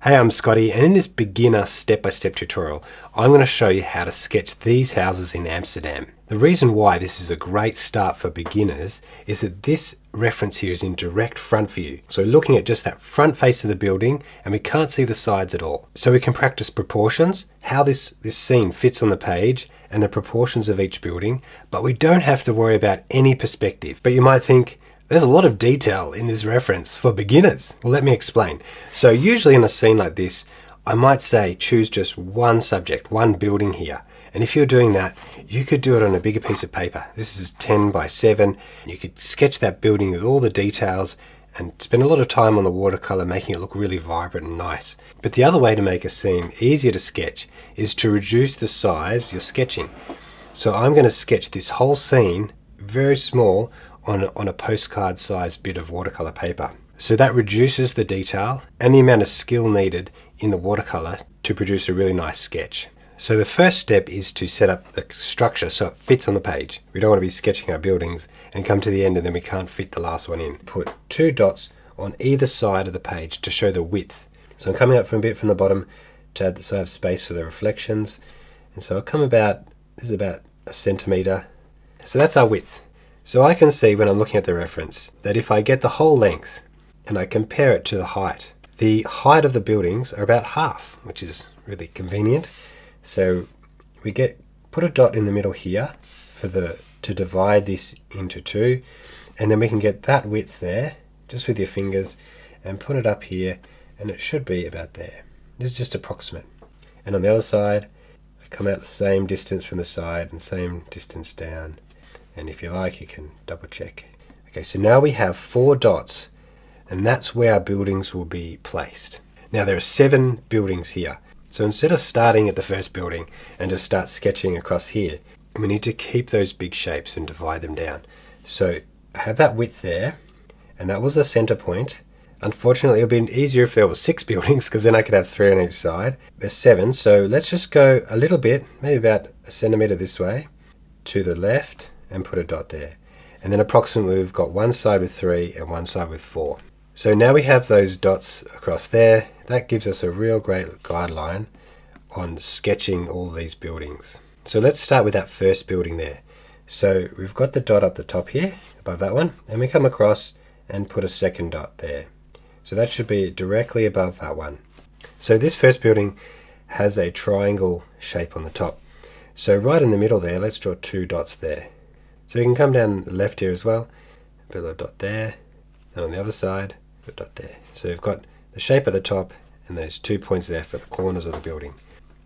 Hey, I'm Scotty, and in this beginner step-by-step tutorial, I'm going to show you how to sketch these houses in Amsterdam. The reason why this is a great start for beginners is that this reference here is in direct front view. So we're looking at just that front face of the building, and we can't see the sides at all. So we can practice proportions, how this scene fits on the page, and the proportions of each building, but we don't have to worry about any perspective. But you might think, there's a lot of detail in this reference for beginners. Well, let me explain. So usually in a scene like this, I might say choose just one subject, one building here. And if you're doing that, you could do it on a bigger piece of paper. This is 10 by 7. You could sketch that building with all the details and spend a lot of time on the watercolor making it look really vibrant and nice. But the other way to make a scene easier to sketch is to reduce the size you're sketching. So I'm going to sketch this whole scene very small on a postcard sized bit of watercolor paper. So that reduces the detail and the amount of skill needed in the watercolor to produce a really nice sketch. So the first step is to set up the structure so it fits on the page. We don't want to be sketching our buildings and come to the end and then we can't fit the last one in. Put 2 dots on either side of the page to show the width. So I'm coming up from a bit from the bottom to add so I have space for the reflections. And so I'll come about, this is about 1 centimeter. So that's our width. So I can see when I'm looking at the reference that if I get the whole length and I compare it to the height of the buildings are about half, which is really convenient. So we put a dot in the middle here to divide this into 2, and then we can get that width there just with your fingers and put it up here, and it should be about there. This is just approximate. And on the other side, I come out the same distance from the side and same distance down. And if you like, you can double check. Okay, so now we have 4 dots, and that's where our buildings will be placed. Now there are 7 buildings here. So instead of starting at the first building and just start sketching across here, we need to keep those big shapes and divide them down. So I have that width there, and that was the center point. Unfortunately, it would be easier if there were 6 buildings, because then I could have 3 on each side. There's 7, so let's just go a little bit, maybe about 1 centimeter this way, to the left, and put a dot there. And then approximately we've got one side with 3 and one side with 4. So now we have those dots across there. That gives us a real great guideline on sketching all these buildings. So let's start with that first building there. So we've got the dot up the top here, above that one, and we come across and put a second dot there. So that should be directly above that one. So this first building has a triangle shape on the top. So right in the middle there, let's draw 2 dots there. So you can come down the left here as well, put a dot there, and on the other side, put a dot there. So you've got the shape at the top and those 2 points there for the corners of the building.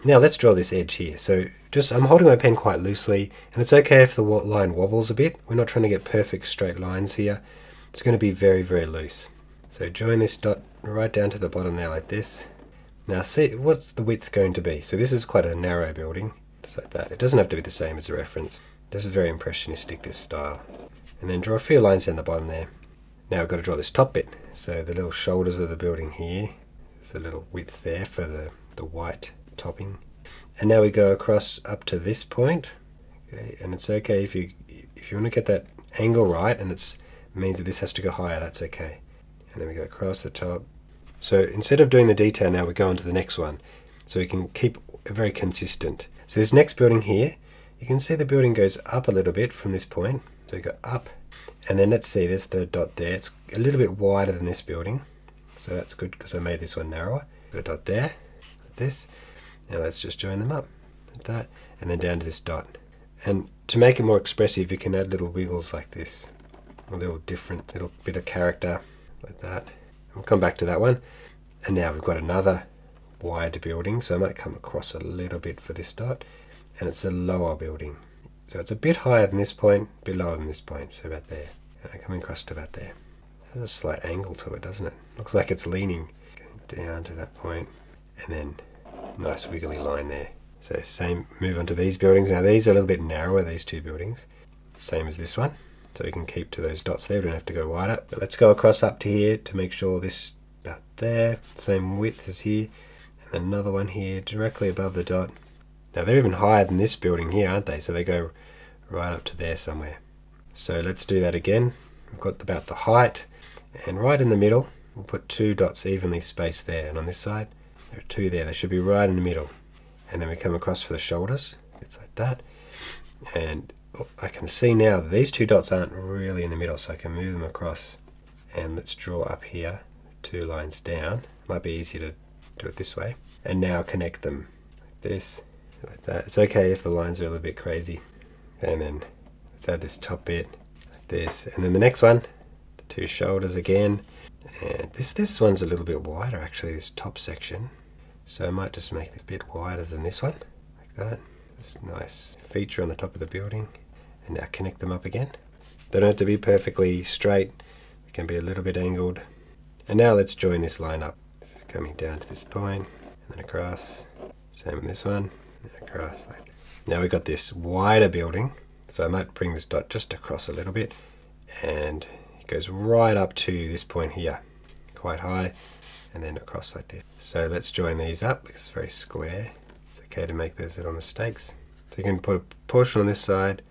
Now let's draw this edge here. So I'm holding my pen quite loosely, and it's okay if the line wobbles a bit. We're not trying to get perfect straight lines here. It's going to be very, very loose. So join this dot right down to the bottom there like this. Now see, what's the width going to be? So this is quite a narrow building, just like that. It doesn't have to be the same as the reference. This is very impressionistic, this style. And then draw a few lines down the bottom there. Now we've got to draw this top bit. So the little shoulders of the building here. There's a little width there for the white topping. And now we go across up to this point. Okay, and it's okay if you want to get that angle right, and it means that this has to go higher, that's okay. And then we go across the top. So instead of doing the detail now, we go on to the next one. So we can keep very consistent. So this next building here, you can see the building goes up a little bit from this point. So we go up, and then let's see, there's the dot there. It's a little bit wider than this building. So that's good because I made this one narrower. Put a dot there, like this. Now let's just join them up, like that, and then down to this dot. And to make it more expressive, you can add little wiggles like this. A little different, little bit of character, like that. We'll come back to that one. And now we've got another wide building. So I might come across a little bit for this dot. And it's a lower building. So it's a bit higher than this point, a bit lower than this point, so about there. And I'm coming across to about there. There's a slight angle to it, doesn't it? Looks like it's leaning down to that point, and then nice wiggly line there. So same, move on to these buildings. Now these are a little bit narrower, these 2 buildings. Same as this one. So we can keep to those dots there, we don't have to go wider. But let's go across up to here to make sure this about there. Same width as here. And then another one here, directly above the dot. Now they're even higher than this building here, aren't they? So they go right up to there somewhere. So let's do that again. We've got about the height, and right in the middle, we'll put 2 dots evenly spaced there. And on this side, There are two there. They should be right in the middle. And then we come across for the shoulders. It's like that. And I can see now that these two dots aren't really in the middle, so I can move them across. And let's draw up here, 2 lines down. Might be easier to do it this way. And now connect them like this, like that. It's okay if the lines are a little bit crazy. And then let's add this top bit like this. And then the next one, the 2 shoulders again. And this one's a little bit wider actually, this top section. So I might just make this a bit wider than this one, like that. This nice feature on the top of the building. And now connect them up again. They don't have to be perfectly straight. They can be a little bit angled. And now let's join this line up. This is coming down to this point, and then across. Same with this one, and then across like that. Now we've got this wider building, so I might bring this dot just across a little bit, and it goes right up to this point here, quite high, and then across like this. So let's join these up because it's very square. It's okay to make those little mistakes. So you can put a portion on this side,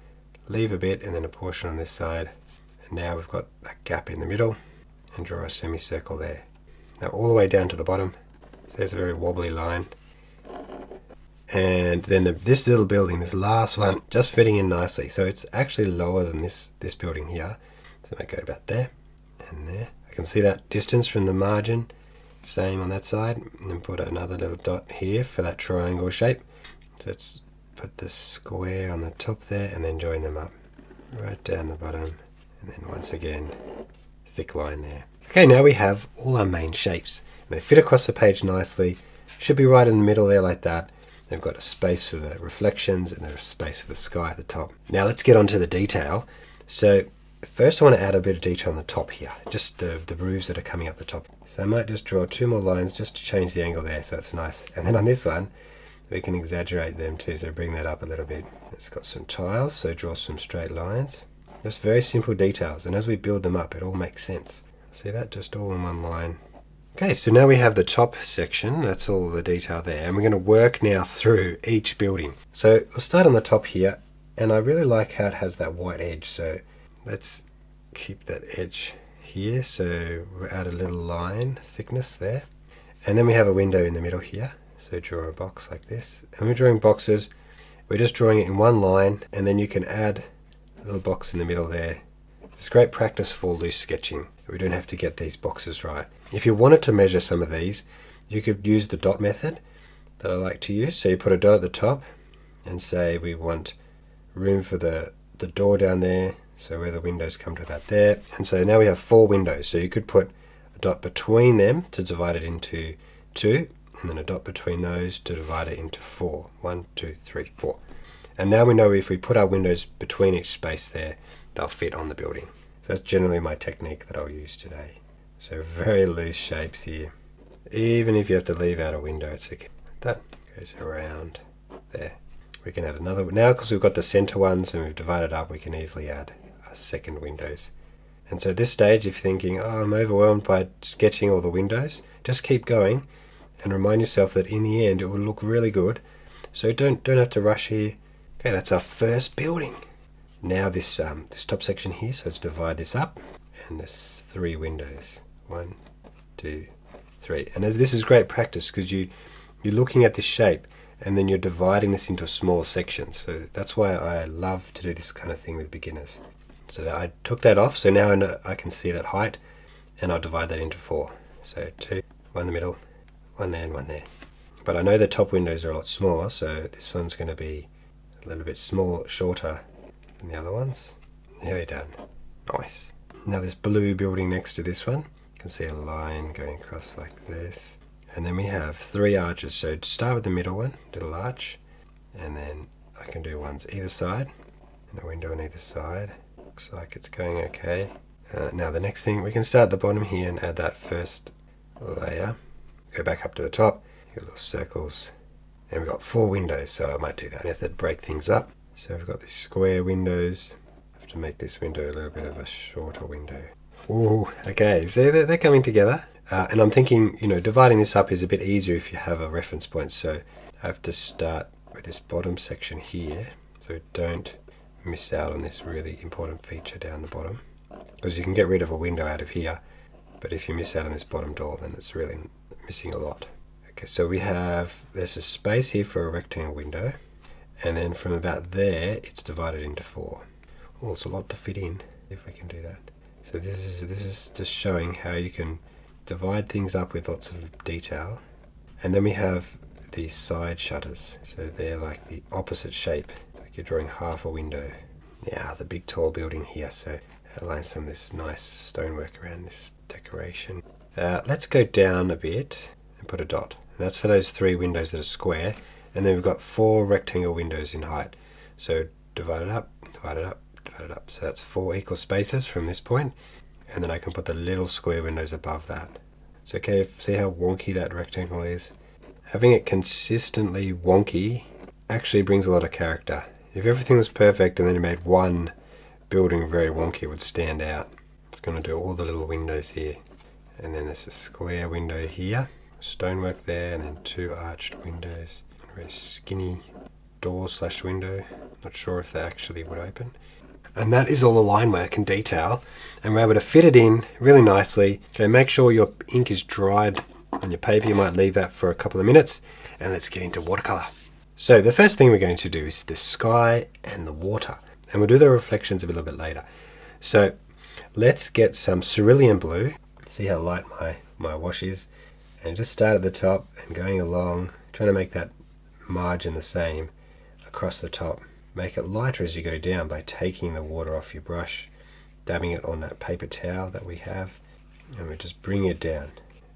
leave a bit, and then a portion on this side, and now we've got that gap in the middle, and draw a semicircle there. Now all the way down to the bottom, so there's a very wobbly line. And then this little building, this last one, just fitting in nicely. So it's actually lower than this building here. So I go about there and there. I can see that distance from the margin, same on that side. And then put another little dot here for that triangle shape. So let's put the square on the top there and then join them up. Right down the bottom. And then once again, thick line there. Okay, now we have all our main shapes. And they fit across the page nicely. Should be right in the middle there like that. They've got a space for the reflections and there's a space for the sky at the top. Now let's get on to the detail. So first I want to add a bit of detail on the top here, just the roofs that are coming up the top. So I might just draw 2 more lines just to change the angle there, so it's nice. And then on this one, we can exaggerate them too, so bring that up a little bit. It's got some tiles, so draw some straight lines. Just very simple details, and as we build them up, it all makes sense. See that? Just all in one line. Okay, so now we have the top section, that's all the detail there, and we're going to work now through each building. So we'll start on the top here, and I really like how it has that white edge, so let's keep that edge here, so we'll add a little line thickness there. And then we have a window in the middle here, so draw a box like this. And we're drawing boxes, we're just drawing it in one line, and then you can add a little box in the middle there. It's great practice for loose sketching. We don't have to get these boxes right. If you wanted to measure some of these, you could use the dot method that I like to use. So you put a dot at the top and say we want room for the door down there, so where the windows come to about there. And so now we have 4 windows, so you could put a dot between them to divide it into 2, and then a dot between those to divide it into 4. 1, 2, 3, 4. And now we know if we put our windows between each space there, they'll fit on the building. So that's generally my technique that I'll use today. So very loose shapes here. Even if you have to leave out a window, it's okay. That goes around there. We can add another. Now because we've got the center ones and we've divided up, we can easily add second windows. And so at this stage, if you're thinking, oh, I'm overwhelmed by sketching all the windows, just keep going and remind yourself that in the end it will look really good. So don't have to rush here. Okay, that's our first building. Now this top section here, so let's divide this up, and there's 3 windows. 1, 2, 3. And as this is great practice because you're looking at this shape and then you're dividing this into small sections. So that's why I love to do this kind of thing with beginners. So I took that off, so now I can see that height, and I'll divide that into 4. So 2, 1 in the middle, 1 there and 1 there. But I know the top windows are a lot smaller, so this one's going to be a little bit shorter than the other ones. Nearly done. Nice. Now this blue building next to this one, you can see a line going across like this. And then we have 3 arches, so start with the middle one, little arch, and then I can do ones either side, and a window on either side. Looks like it's going okay. Now the next thing, we can start at the bottom here and add that first layer. Go back up to the top, get little circles, and we've got 4 windows, so I might do that method, break things up. So we've got these square windows. I have to make this window a little bit of a shorter window. Ooh, okay, so they're coming together. And I'm thinking, dividing this up is a bit easier if you have a reference point. So I have to start with this bottom section here, so don't miss out on this really important feature down the bottom. Because you can get rid of a window out of here, but if you miss out on this bottom door, then it's really missing a lot. Okay, so there's a space here for a rectangle window, and then from about there it's divided into 4. Oh, it's a lot to fit in, if we can do that. So this is just showing how you can divide things up with lots of detail. And then we have these side shutters, so they're like the opposite shape, like you're drawing half a window. Now the big tall building here, so outline some of this nice stonework around this decoration. Let's go down a bit and put a dot. And that's for those 3 windows that are square, and then we've got 4 rectangle windows in height. So divide it up, divide it up, divide it up. So that's 4 equal spaces from this point, and then I can put the little square windows above that. It's okay, see how wonky that rectangle is? Having it consistently wonky actually brings a lot of character. If everything was perfect and then you made one building very wonky, it would stand out. It's going to do all the little windows here. And then there's a square window here, stonework there, and then 2 arched windows. A very skinny door/window. Not sure if they actually would open. And that is all the line work and detail, and we're able to fit it in really nicely. Okay, make sure your ink is dried on your paper. You might leave that for a couple of minutes, and let's get into watercolor. So the first thing we're going to do is the sky and the water, and we'll do the reflections a little bit later. So let's get some cerulean blue. See how light my wash is, and just start at the top and going along, trying to make that margin the same across the top. Make it lighter as you go down by taking the water off your brush, dabbing it on that paper towel that we have, and we just bring it down.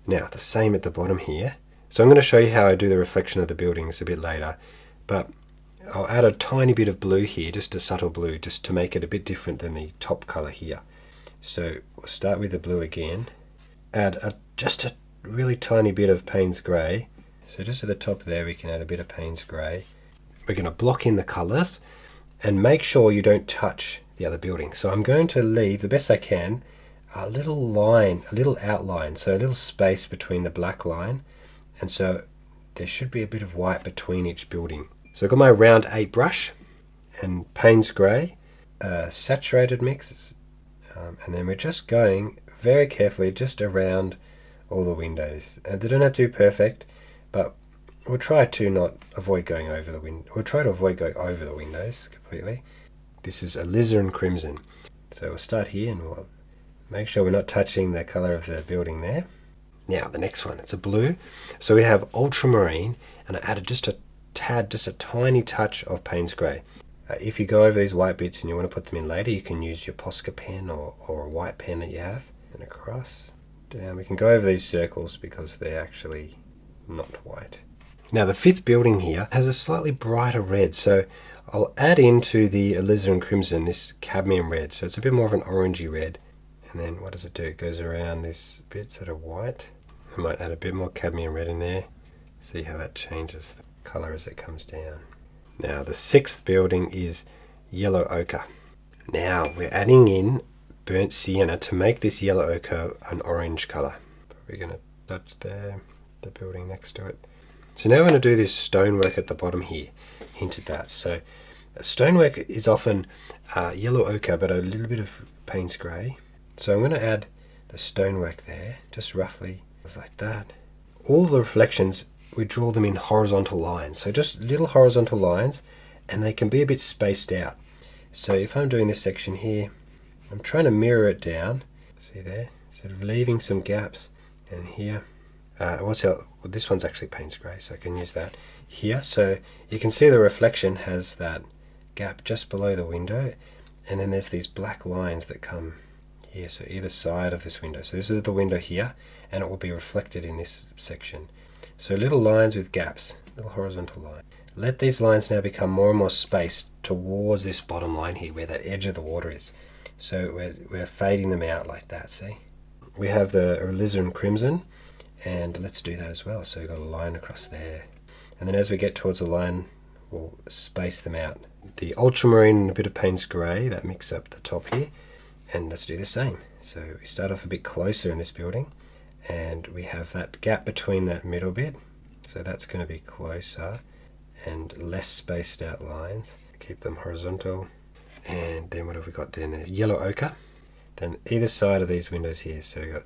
Now the same at the bottom here. So I'm going to show you how I do the reflection of the buildings a bit later, but I'll add a tiny bit of blue here, just a subtle blue, just to make it a bit different than the top color here. So we'll start with the blue again, add just a really tiny bit of Payne's grey. So just at the top there we can add a bit of Payne's grey. We're going to block in the colours and make sure you don't touch the other building. So I'm going to leave, the best I can, a little line, a little outline, so a little space between the black line, and so there should be a bit of white between each building. So I've got my round 8 brush and Payne's grey, saturated mix, and then we're just going very carefully just around all the windows. And they don't have to be perfect, but we'll try to avoid going over the windows completely. This is alizarin crimson. So we'll start here and we'll make sure we're not touching the colour of the building there. Now the next one, it's a blue. So we have ultramarine, and I added just a tiny touch of Payne's grey. If you go over these white bits and you want to put them in later, you can use your Posca pen or a white pen that you have. And across, down. We can go over these circles because they're actually not white. Now the 5th building here has a slightly brighter red, so I'll add into the alizarin crimson this cadmium red, so it's a bit more of an orangey red. And then what does it do? It goes around these bits that are white. I might add a bit more cadmium red in there. See how that changes the colour as it comes down. Now the 6th building is yellow ochre. Now we're adding in burnt sienna to make this yellow ochre an orange colour. We're going to touch there, the building next to it. So now we're going to do this stonework at the bottom here. Hint at that. So stonework is often yellow ochre, but a little bit of Payne's grey. So I'm going to add the stonework there, just roughly like that. All the reflections, we draw them in horizontal lines. So just little horizontal lines, and they can be a bit spaced out. So if I'm doing this section here, I'm trying to mirror it down. See there? Sort of leaving some gaps. And here, this one's actually Payne's grey, so I can use that here. So you can see the reflection has that gap just below the window, and then there's these black lines that come here, so either side of this window. So this is the window here, and it will be reflected in this section. So little lines with gaps, little horizontal line. Let these lines now become more and more spaced towards this bottom line here, where that edge of the water is. So we're fading them out like that, see? We have the alizarin crimson, and let's do that as well. So we've got a line across there. And then as we get towards the line, we'll space them out. The ultramarine and a bit of Payne's grey, that mix up the top here. And let's do the same. So we start off a bit closer in this building, and we have that gap between that middle bit. So that's going to be closer and less spaced out lines. Keep them horizontal. And then what have we got then? Yellow ochre. Then either side of these windows here. So we've got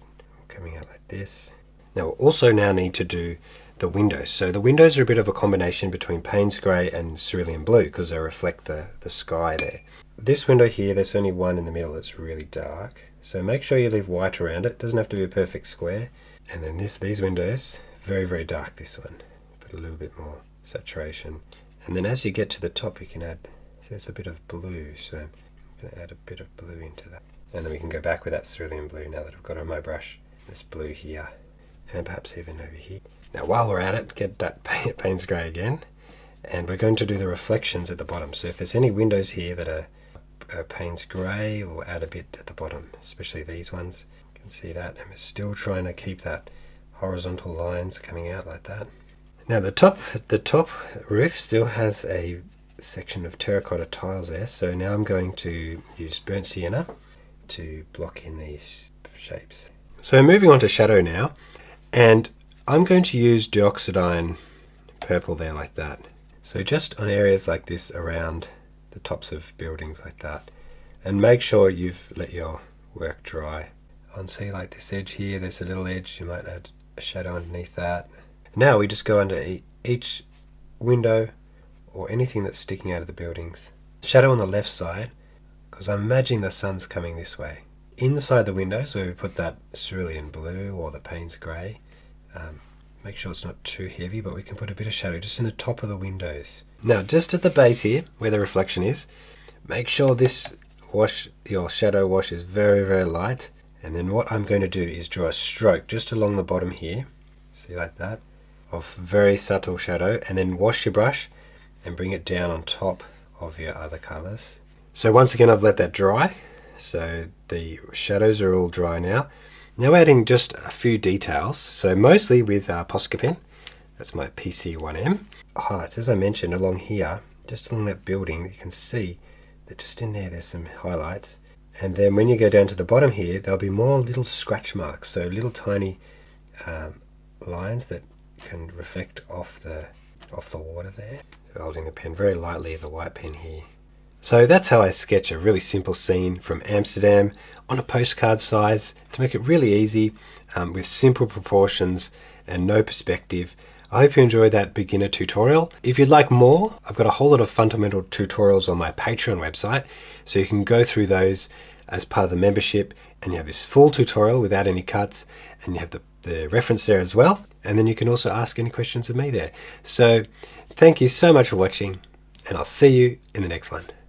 coming out like this. Now we'll also now need to do the windows. So the windows are a bit of a combination between Payne's grey and cerulean blue because they reflect the sky there. This window here, there's only one in the middle that's really dark. So make sure you leave white around it. It doesn't have to be a perfect square. And then these windows, very, very dark, this one. Put a little bit more saturation. And then as you get to the top, you can add, so there's a bit of blue. So I'm going to add a bit of blue into that. And then we can go back with that cerulean blue now that I've got on my brush. This blue here, and perhaps even over here. Now while we're at it, get that Payne's grey again. And we're going to do the reflections at the bottom. So if there's any windows here that are Payne's grey, we'll add a bit at the bottom, especially these ones. You can see that, and we're still trying to keep that horizontal lines coming out like that. Now the top roof still has a section of terracotta tiles there, so now I'm going to use burnt sienna to block in these shapes. So moving on to shadow now, and I'm going to use dioxidine purple there like that. So just on areas like this around the tops of buildings like that, and make sure you've let your work dry. On see like this edge here, there's a little edge, you might add a shadow underneath that. Now we just go under each window or anything that's sticking out of the buildings. Shadow on the left side, because I'm imagining the sun's coming this way. Inside the windows where we put that cerulean blue or the Payne's grey, make sure it's not too heavy, but we can put a bit of shadow just in the top of the windows. Now just at the base here where the reflection is, make sure this wash, your shadow wash, is very, very light. And then what I'm going to do is draw a stroke just along the bottom here, see like that, of very subtle shadow, and then wash your brush and bring it down on top of your other colours. So once again I've let that dry, so the shadows are all dry now. Now adding just a few details, so mostly with Posca pen, that's my PC1M. Highlights, as I mentioned, along here, just along that building, you can see that just in there's some highlights. And then when you go down to the bottom here, there'll be more little scratch marks, so little tiny lines that can reflect off the water there. So holding the pen very lightly, the white pen here. So that's how I sketch a really simple scene from Amsterdam on a postcard size to make it really easy with simple proportions and no perspective. I hope you enjoyed that beginner tutorial. If you'd like more, I've got a whole lot of fundamental tutorials on my Patreon website, so you can go through those as part of the membership, and you have this full tutorial without any cuts, and you have the reference there as well, and then you can also ask any questions of me there. So thank you so much for watching, and I'll see you in the next one.